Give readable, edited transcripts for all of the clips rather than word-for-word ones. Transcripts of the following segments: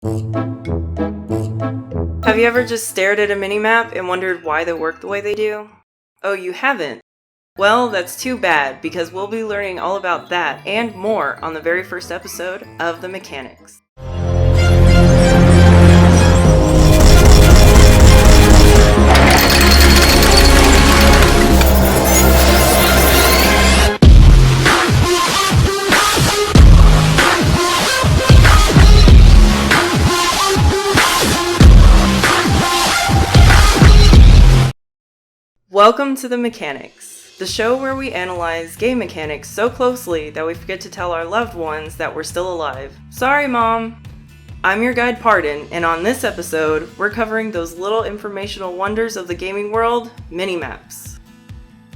Have you ever just stared at a minimap and wondered why they work the way they do? Oh, you haven't? Well, that's too bad, because we'll be learning all about that and more on the very first episode of The Mechanics. Welcome to The Mechanics, the show where we analyze game mechanics so closely that we forget to tell our loved ones that we're still alive. Sorry, Mom! I'm your guide Pardon, and on this episode, we're covering those little informational wonders of the gaming world, minimaps.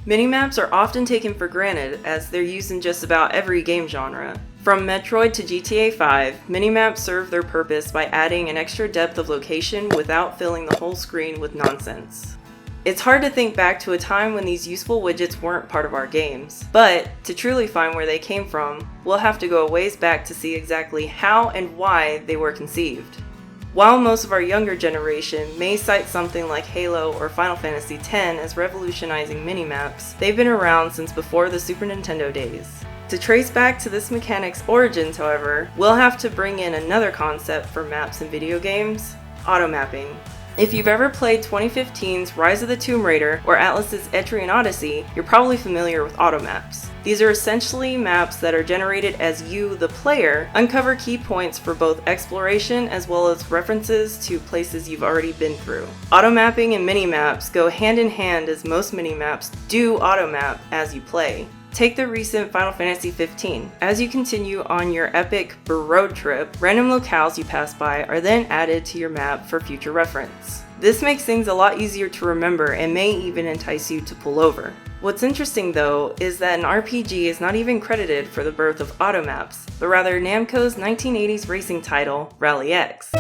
Minimaps are often taken for granted as they're used in just about every game genre. From Metroid to GTA 5, minimaps serve their purpose by adding an extra depth of location without filling the whole screen with nonsense. It's hard to think back to a time when these useful widgets weren't part of our games, but to truly find where they came from, we'll have to go a ways back to see exactly how and why they were conceived. While most of our younger generation may cite something like Halo or Final Fantasy X as revolutionizing minimaps, they've been around since before the Super Nintendo days. To trace back to this mechanic's origins, however, we'll have to bring in another concept for maps in video games: automapping. If you've ever played 2015's Rise of the Tomb Raider or Atlas's Etrian Odyssey, you're probably familiar with automaps. These are essentially maps that are generated as you, the player, uncover key points for both exploration as well as references to places you've already been through. Automapping and minimaps go hand in hand as most minimaps do automap as you play. Take the recent Final Fantasy 15. As you continue on your epic road trip, random locales you pass by are then added to your map for future reference. This makes things a lot easier to remember and may even entice you to pull over. What's interesting though is that an RPG is not even credited for the birth of automaps, but rather Namco's 1980s racing title, Rally X.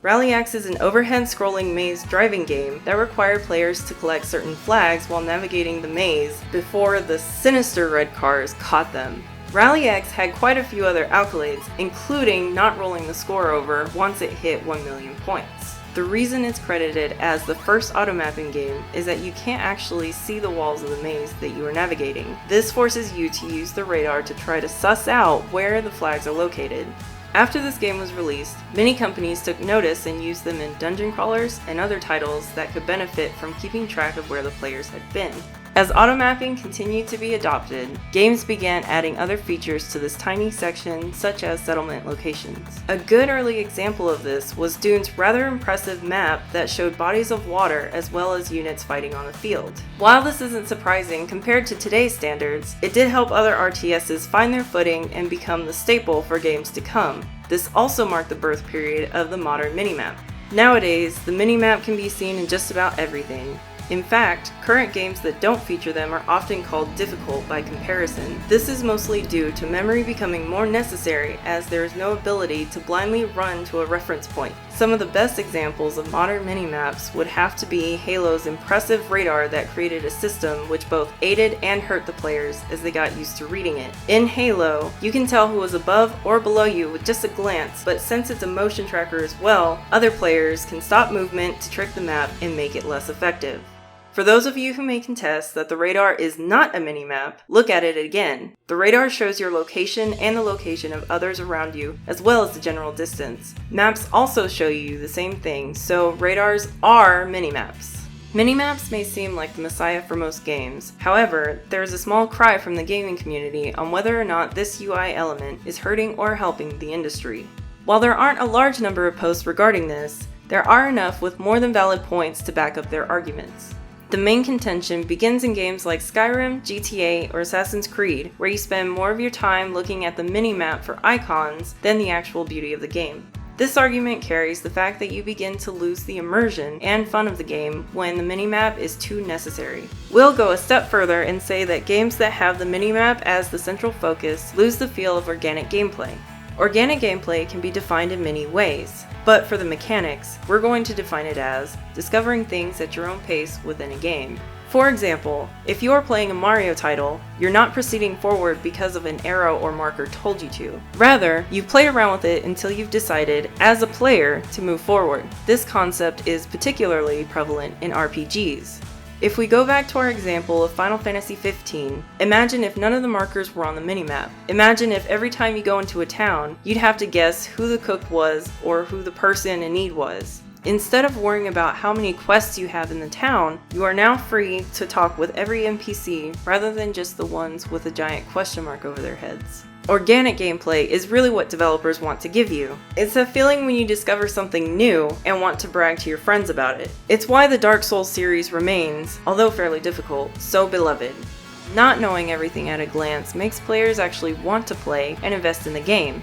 Rally X is an overhead-scrolling maze driving game that required players to collect certain flags while navigating the maze before the sinister red cars caught them. Rally X had quite a few other accolades, including not rolling the score over once it hit 1 million points. The reason it's credited as the first automapping game is that you can't actually see the walls of the maze that you are navigating. This forces you to use the radar to try to suss out where the flags are located. After this game was released, many companies took notice and used them in dungeon crawlers and other titles that could benefit from keeping track of where the players had been. As automapping continued to be adopted, games began adding other features to this tiny section, such as settlement locations. A good early example of this was Dune's rather impressive map that showed bodies of water as well as units fighting on the field. While this isn't surprising compared to today's standards, it did help other RTSs find their footing and become the staple for games to come. This also marked the birth period of the modern minimap. Nowadays, the minimap can be seen in just about everything. In fact, current games that don't feature them are often called difficult by comparison. This is mostly due to memory becoming more necessary as there is no ability to blindly run to a reference point. Some of the best examples of modern minimaps would have to be Halo's impressive radar that created a system which both aided and hurt the players as they got used to reading it. In Halo, you can tell who was above or below you with just a glance, but since it's a motion tracker as well, other players can stop movement to trick the map and make it less effective. For those of you who may contest that the radar is not a minimap, look at it again. The radar shows your location and the location of others around you, as well as the general distance. Maps also show you the same thing, so radars are minimaps. Minimaps may seem like the messiah for most games. However, there is a small cry from the gaming community on whether or not this UI element is hurting or helping the industry. While there aren't a large number of posts regarding this, there are enough with more than valid points to back up their arguments. The main contention begins in games like Skyrim, GTA, or Assassin's Creed, where you spend more of your time looking at the minimap for icons than the actual beauty of the game. This argument carries the fact that you begin to lose the immersion and fun of the game when the minimap is too necessary. We'll go a step further and say that games that have the minimap as the central focus lose the feel of organic gameplay. Organic gameplay can be defined in many ways, but for the mechanics, we're going to define it as discovering things at your own pace within a game. For example, if you are playing a Mario title, you're not proceeding forward because of an arrow or marker told you to. Rather, you play around with it until you've decided, as a player, to move forward. This concept is particularly prevalent in RPGs. If we go back to our example of Final Fantasy XV, imagine if none of the markers were on the minimap. Imagine if every time you go into a town, you'd have to guess who the cook was or who the person in need was. Instead of worrying about how many quests you have in the town, you are now free to talk with every NPC rather than just the ones with a giant question mark over their heads. Organic gameplay is really what developers want to give you. It's a feeling when you discover something new and want to brag to your friends about it. It's why the Dark Souls series remains, although fairly difficult, so beloved. Not knowing everything at a glance makes players actually want to play and invest in the game.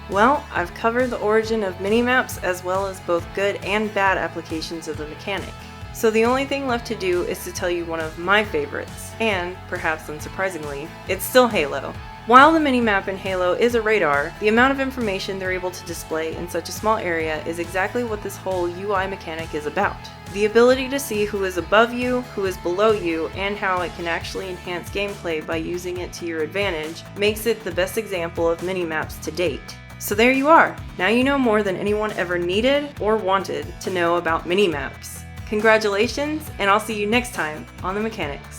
Well, I've covered the origin of minimaps as well as both good and bad applications of the mechanic. So the only thing left to do is to tell you one of my favorites, and, perhaps unsurprisingly, it's still Halo. While the minimap in Halo is a radar, the amount of information they're able to display in such a small area is exactly what this whole UI mechanic is about. The ability to see who is above you, who is below you, and how it can actually enhance gameplay by using it to your advantage makes it the best example of minimaps to date. So there you are! Now you know more than anyone ever needed or wanted to know about minimaps. Congratulations, and I'll see you next time on The Mechanics.